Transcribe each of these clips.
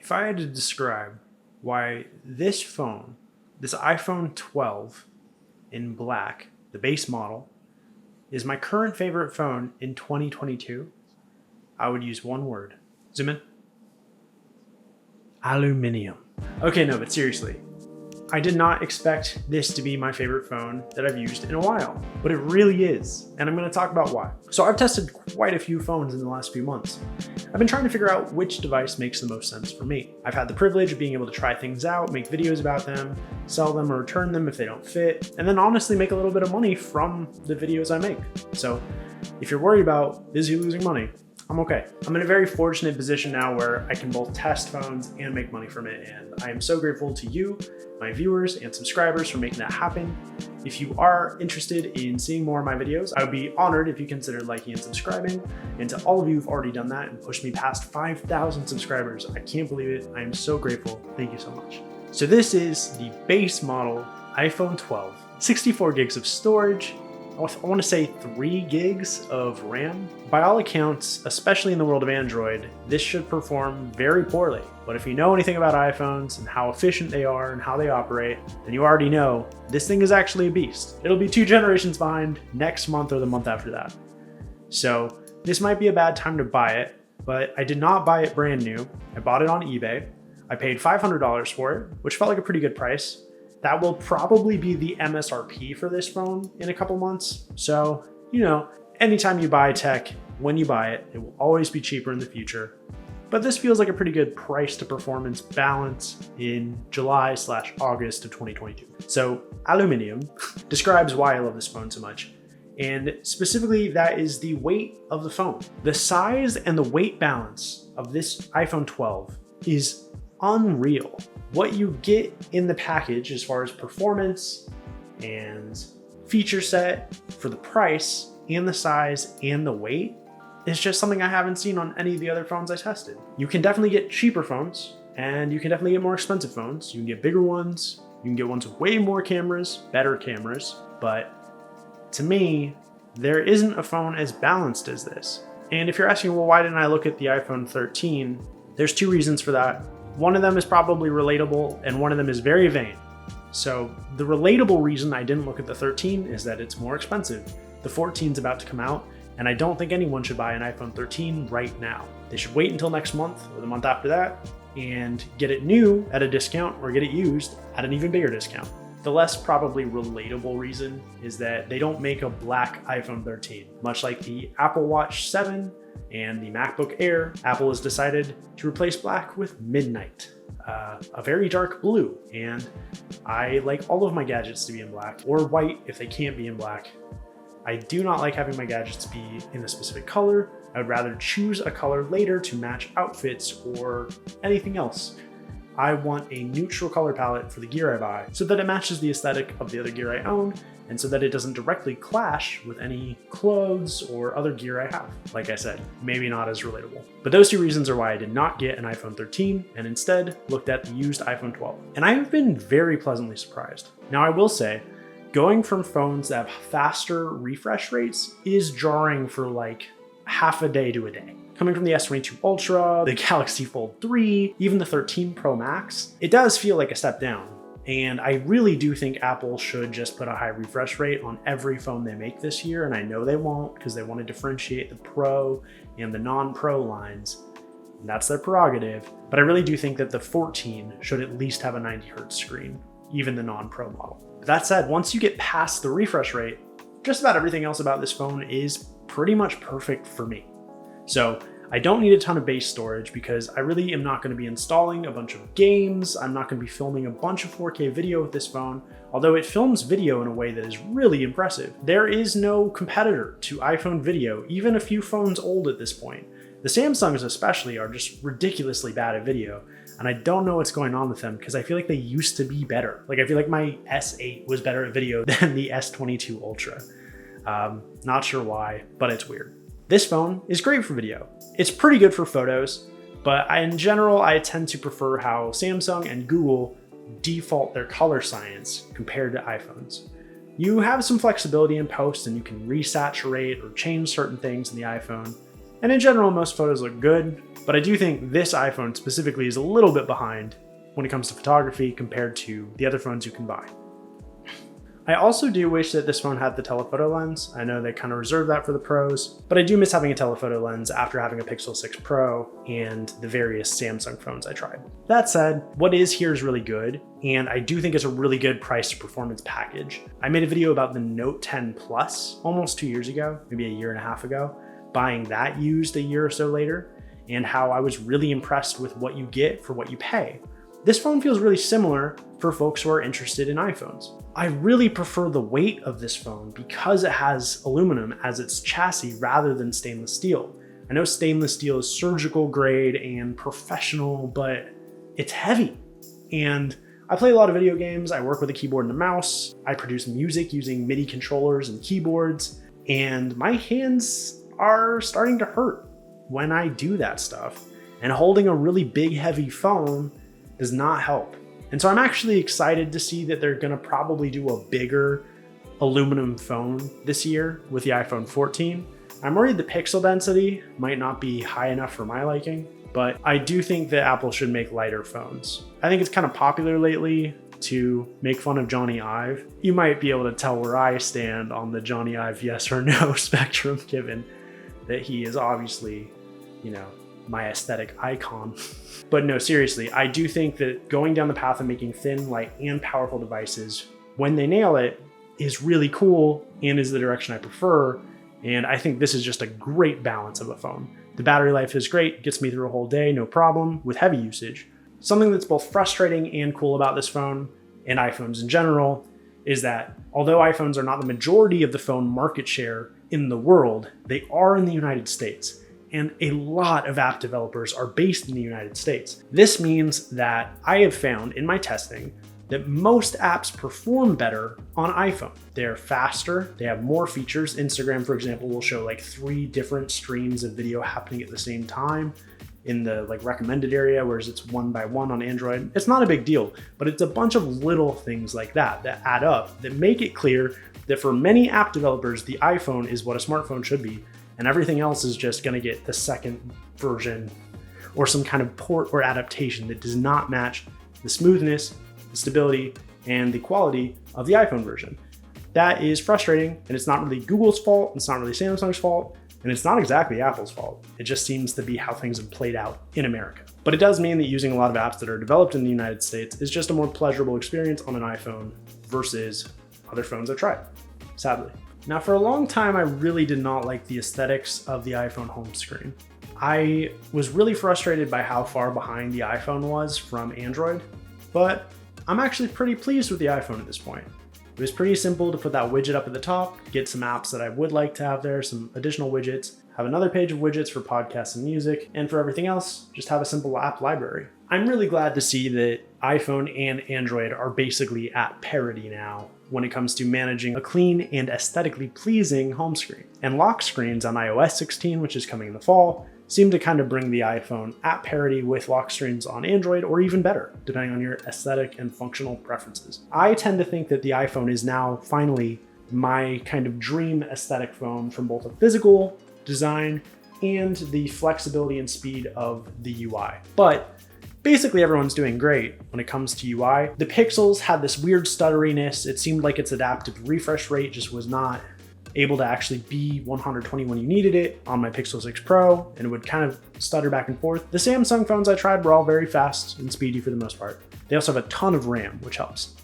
If I had to describe why this phone, this iPhone 12 in black, the base model, is my current favorite phone in 2022, I would use one word. Zoom in. Aluminium. Okay, no, but seriously, I did not expect this to be my favorite phone that I've used in a while, but it really is, and I'm going to talk about why. So I've tested quite a few phones in the last few months. I've been trying to figure out which device makes the most sense for me. I've had the privilege of being able to try things out, make videos about them, sell them or return them if they don't fit, and then honestly make a little bit of money from the videos I make. So if you're worried about, is he losing money? I'm okay. I'm in a very fortunate position now where I can both test phones and make money from it, and I am so grateful to you, my viewers and subscribers, for making that happen. If you are interested in seeing more of my videos, I would be honored if you considered liking and subscribing. And to all of you who've already done that and pushed me past 5,000 subscribers, I can't believe it. I am so grateful. Thank you so much. So this is the base model iPhone 12, 64 gigs of storage. I want to say 3 gigs of RAM. By all accounts, especially in the world of Android, this should perform very poorly. But if you know anything about iPhones and how efficient they are and how they operate, then you already know this thing is actually a beast. It'll be 2 generations behind next month or the month after that. So this might be a bad time to buy it, but I did not buy it brand new. I bought it on eBay. I paid $500 for it, which felt like a pretty good price. That will probably be the MSRP for this phone in a couple months. So, you know, anytime you buy tech, when you buy it, it will always be cheaper in the future. But this feels like a pretty good price to performance balance in July/August of 2022. So aluminium describes why I love this phone so much. And specifically, that is the weight of the phone. The size and the weight balance of this iPhone 12 is unreal. What you get in the package as far as performance and feature set for the price and the size and the weight is just something I haven't seen on any of the other phones I tested. You can definitely get cheaper phones and you can definitely get more expensive phones. You can get bigger ones, you can get ones with way more cameras, better cameras, but to me, there isn't a phone as balanced as this. And if you're asking, well, why didn't I look at the iPhone 13? There's 2 reasons for that. One of them is probably relatable, and one of them is very vain. So the relatable reason I didn't look at the 13 is that it's more expensive. The 14 is about to come out, and I don't think anyone should buy an iPhone 13 right now. They should wait until next month or the month after that and get it new at a discount or get it used at an even bigger discount. The less probably relatable reason is that they don't make a black iPhone 13. Much like the Apple Watch 7 and the MacBook Air, Apple has decided to replace black with midnight, a very dark blue. And I like all of my gadgets to be in black, or white if they can't be in black. I do not like having my gadgets be in a specific color. I would rather choose a color later to match outfits or anything else. I want a neutral color palette for the gear I buy so that it matches the aesthetic of the other gear I own and so that it doesn't directly clash with any clothes or other gear I have. Like I said, maybe not as relatable. But those 2 reasons are why I did not get an iPhone 13 and instead looked at the used iPhone 12. And I have been very pleasantly surprised. Now I will say, going from phones that have faster refresh rates is jarring for like half a day to a day. Coming from the S22 Ultra, the Galaxy Fold 3, even the 13 Pro Max, it does feel like a step down. And I really do think Apple should just put a high refresh rate on every phone they make this year, and I know they won't because they want to differentiate the Pro and the non-Pro lines. And that's their prerogative, but I really do think that the 14 should at least have a 90 Hz screen, even the non-Pro model. But that said, once you get past the refresh rate, just about everything else about this phone is pretty much perfect for me. So I don't need a ton of base storage because I really am not going to be installing a bunch of games. I'm not going to be filming a bunch of 4K video with this phone, although it films video in a way that is really impressive. There is no competitor to iPhone video, even a few phones old at this point. The Samsungs especially are just ridiculously bad at video, and I don't know what's going on with them because I feel like they used to be better. Like I feel like my S8 was better at video than the S22 Ultra. Not sure why, but it's weird. This phone is great for video. It's pretty good for photos, but in general, I tend to prefer how Samsung and Google default their color science compared to iPhones. You have some flexibility in post and you can resaturate or change certain things in the iPhone, And in general, most photos look good, but I do think this iPhone specifically is a little bit behind when it comes to photography compared to the other phones you can buy. I also do wish that this phone had the telephoto lens. I know they kind of reserve that for the pros, but I do miss having a telephoto lens after having a Pixel 6 Pro and the various Samsung phones I tried. That said, what is here is really good, and I do think it's a really good price to performance package. I made a video about the Note 10 Plus almost 2 years ago, maybe a year and a half ago, buying that used a year or so later, and how I was really impressed with what you get for what you pay. This phone feels really similar for folks who are interested in iPhones. I really prefer the weight of this phone because it has aluminum as its chassis rather than stainless steel. I know stainless steel is surgical grade and professional, but it's heavy. And I play a lot of video games, I work with a keyboard and a mouse, I produce music using MIDI controllers and keyboards, and my hands are starting to hurt when I do that stuff. And holding a really big, heavy phone does not help. And so I'm actually excited to see that they're gonna probably do a bigger aluminum phone this year with the iPhone 14. I'm worried the pixel density might not be high enough for my liking, but I do think that Apple should make lighter phones. I think it's kind of popular lately to make fun of Johnny Ive. You might be able to tell where I stand on the Johnny Ive yes or no spectrum, given that he is obviously, my aesthetic icon. But no, seriously, I do think that going down the path of making thin, light, and powerful devices, when they nail it, is really cool and is the direction I prefer. And I think this is just a great balance of a phone. The battery life is great, gets me through a whole day, no problem, with heavy usage. Something that's both frustrating and cool about this phone, and iPhones in general, is that although iPhones are not the majority of the phone market share in the world, they are in the United States. And a lot of app developers are based in the United States. This means that I have found in my testing that most apps perform better on iPhone. They're faster, they have more features. Instagram, for example, will show like 3 different streams of video happening at the same time in the recommended area, whereas it's 1 by 1 on Android. It's not a big deal, but it's a bunch of little things like that that add up that make it clear that for many app developers, the iPhone is what a smartphone should be, and everything else is just gonna get the second version or some kind of port or adaptation that does not match the smoothness, the stability, and the quality of the iPhone version. That is frustrating, and it's not really Google's fault, it's not really Samsung's fault, and it's not exactly Apple's fault. It just seems to be how things have played out in America. But it does mean that using a lot of apps that are developed in the United States is just a more pleasurable experience on an iPhone versus other phones I've tried, sadly. Now, for a long time, I really did not like the aesthetics of the iPhone home screen. I was really frustrated by how far behind the iPhone was from Android, but I'm actually pretty pleased with the iPhone at this point. It was pretty simple to put that widget up at the top, get some apps that I would like to have there, some additional widgets, have another page of widgets for podcasts and music, and for everything else, just have a simple app library. I'm really glad to see that iPhone and Android are basically at parity now when it comes to managing a clean and aesthetically pleasing home screen. And lock screens on iOS 16, which is coming in the fall, seem to kind of bring the iPhone at parity with lock screens on Android, or even better, depending on your aesthetic and functional preferences. I tend to think that the iPhone is now finally my kind of dream aesthetic phone from both a physical design and the flexibility and speed of the UI. But basically everyone's doing great when it comes to UI. The pixels had this weird stutteriness. It seemed like its adaptive refresh rate just was not able to actually be 120 when you needed it on my Pixel 6 Pro, and it would kind of stutter back and forth. The Samsung phones I tried were all very fast and speedy for the most part. They also have a ton of RAM, which helps.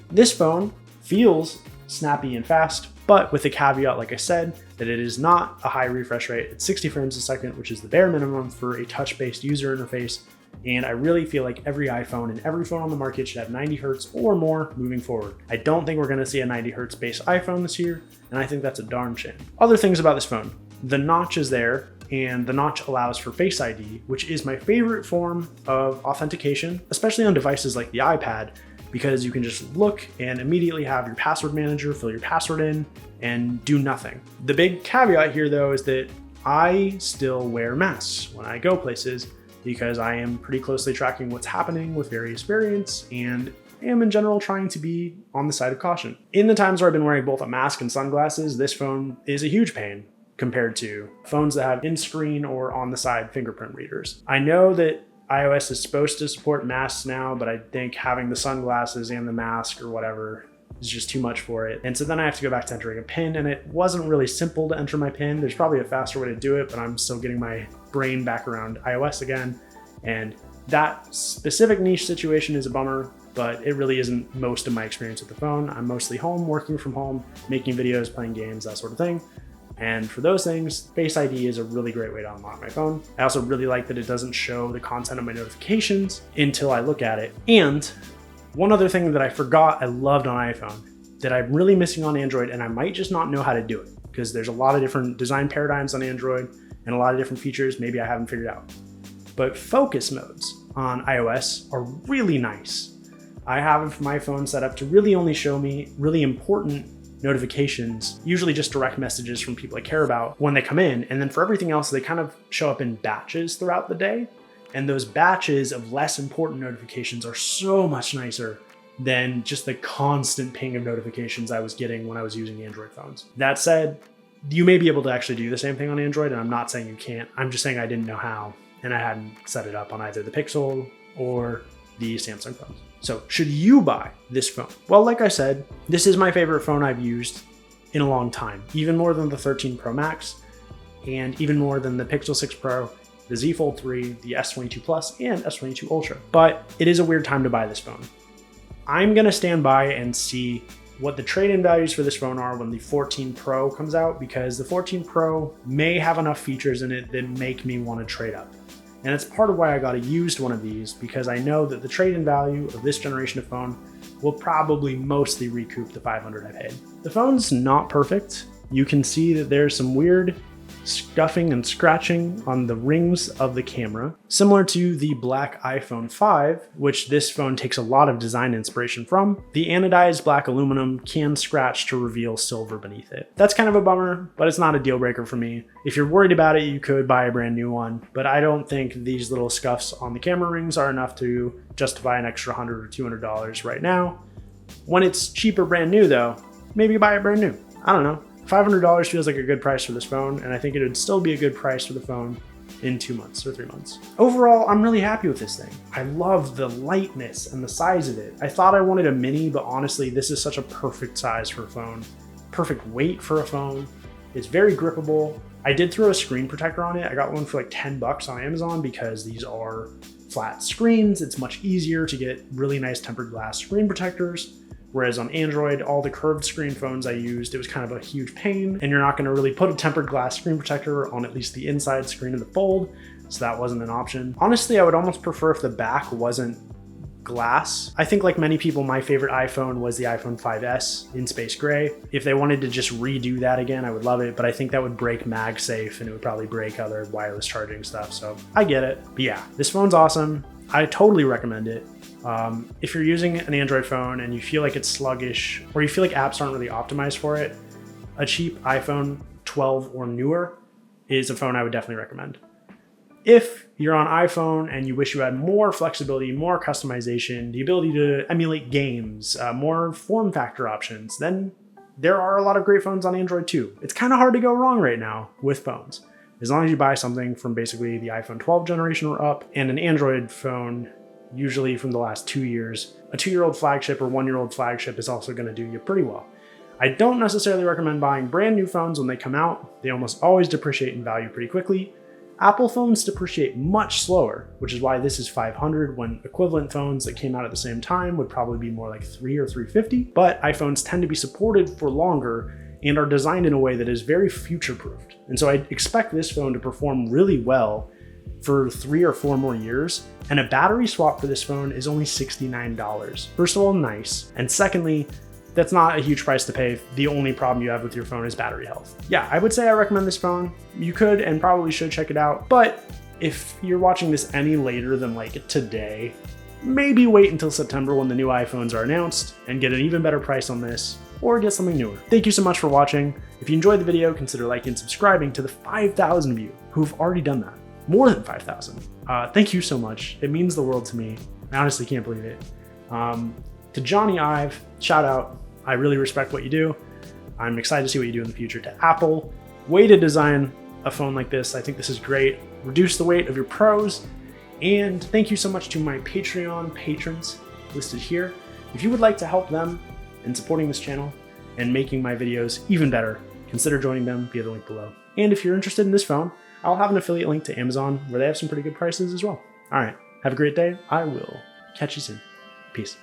This phone feels snappy and fast, but with the caveat, like I said, that it is not a high refresh rate. It's 60 frames a second, which is the bare minimum for a touch-based user interface. And I really feel like every iPhone and every phone on the market should have 90 Hertz or more moving forward. I don't think we're gonna see a 90 Hertz based iPhone this year, and I think that's a darn shame. Other things about this phone. The notch is there, and the notch allows for Face ID, which is my favorite form of authentication, especially on devices like the iPad, because you can just look and immediately have your password manager fill your password in and do nothing. The big caveat here though is that I still wear masks when I go places, because I am pretty closely tracking what's happening with various variants and am in general trying to be on the side of caution. In the times where I've been wearing both a mask and sunglasses, this phone is a huge pain compared to phones that have in-screen or on the side fingerprint readers. I know that iOS is supposed to support masks now, but I think having the sunglasses and the mask or whatever is just too much for it. And so then I have to go back to entering a PIN, and it wasn't really simple to enter my PIN. There's probably a faster way to do it, but I'm still getting my brain back around iOS again. And that specific niche situation is a bummer, but it really isn't most of my experience with the phone. I'm mostly home, working from home, making videos, playing games, that sort of thing. And for those things, Face ID is a really great way to unlock my phone. I also really like that it doesn't show the content of my notifications until I look at it. And one other thing that I forgot I loved on iPhone that I'm really missing on Android, and I might just not know how to do it because there's a lot of different design paradigms on Android and a lot of different features maybe I haven't figured out. But focus modes on iOS are really nice. I have my phone set up to really only show me really important notifications, usually just direct messages from people I care about when they come in. And then for everything else, they kind of show up in batches throughout the day. And those batches of less important notifications are so much nicer than just the constant ping of notifications I was getting when I was using Android phones. That said, you may be able to actually do the same thing on Android, and I'm not saying you can't. I'm just saying I didn't know how, and I hadn't set it up on either the Pixel or the Samsung phones. So should you buy this phone? Well, like I said, this is my favorite phone I've used in a long time, even more than the 13 Pro Max, and even more than the Pixel 6 Pro, the Z Fold 3, the S22 Plus, and S22 Ultra. But it is a weird time to buy this phone. I'm gonna stand by and see what the trade-in values for this phone are when the 14 Pro comes out, because the 14 Pro may have enough features in it that make me want to trade up. And it's part of why I got a used one of these, because I know that the trade-in value of this generation of phone will probably mostly recoup the $500 I paid. The phone's not perfect. You can see that there's some weird scuffing and scratching on the rings of the camera, similar to the black iPhone 5, which this phone takes a lot of design inspiration from. The anodized black aluminum can scratch to reveal silver beneath it. That's kind of a bummer, but it's not a deal breaker for me. If you're worried about it, you could buy a brand new one, but I don't think these little scuffs on the camera rings are enough to justify an extra $100 or $200 right now. When it's cheaper brand new though, maybe buy it brand new. I don't know. $500 feels like a good price for this phone, and I think it would still be a good price for the phone in 2 months or 3 months. Overall, I'm really happy with this thing. I love the lightness and the size of it. I thought I wanted a mini, but honestly, this is such a perfect size for a phone. Perfect weight for a phone. It's very grippable. I did throw a screen protector on it. I got one for like 10 bucks on Amazon because these are flat screens. It's much easier to get really nice tempered glass screen protectors. Whereas on Android, all the curved screen phones I used, it was kind of a huge pain, and you're not gonna really put a tempered glass screen protector on at least the inside screen of the Fold, so that wasn't an option. Honestly, I would almost prefer if the back wasn't glass. I think like many people, my favorite iPhone was the iPhone 5S in space gray. If they wanted to just redo that again, I would love it, but I think that would break MagSafe and it would probably break other wireless charging stuff, so I get it. But yeah, this phone's awesome. I totally recommend it. If you're using an Android phone and you feel like it's sluggish or you feel like apps aren't really optimized for it, a cheap iPhone 12 or newer is a phone I would definitely recommend. If you're on iPhone and you wish you had more flexibility, more customization, the ability to emulate games, more form factor options, then there are a lot of great phones on Android too. It's kind of hard to go wrong right now with phones. As long as you buy something from basically the iPhone 12 generation or up, and an Android phone usually from the last 2 years. A 2-year-old flagship or 1-year-old flagship is also going to do you pretty well. I don't necessarily recommend buying brand new phones when they come out. They almost always depreciate in value pretty quickly. Apple phones depreciate much slower, which is why this is $500 when equivalent phones that came out at the same time would probably be more like $300 or $350. But iPhones tend to be supported for longer and are designed in a way that is very future-proofed. And so I expect this phone to perform really well for 3 or 4 more years, and a battery swap for this phone is only $69. First of all, nice, and secondly, that's not a huge price to pay if the only problem you have with your phone is battery health. Yeah, I would say I recommend this phone. You could and probably should check it out, but if you're watching this any later than like today, maybe wait until September when the new iPhones are announced and get an even better price on this, or get something newer. Thank you so much for watching. If you enjoyed the video, consider liking and subscribing to the 5,000 of you who've already done that. More than 5,000. Thank you so much. It means the world to me. I honestly can't believe it. To Johnny Ive, shout out. I really respect what you do. I'm excited to see what you do in the future. To Apple, way to design a phone like this. I think this is great. Reduce the weight of your pros. And thank you so much to my Patreon patrons listed here. If you would like to help them in supporting this channel and making my videos even better, consider joining them via the link below. And if you're interested in this phone, I'll have an affiliate link to Amazon where they have some pretty good prices as well. All right, have a great day. I will catch you soon. Peace.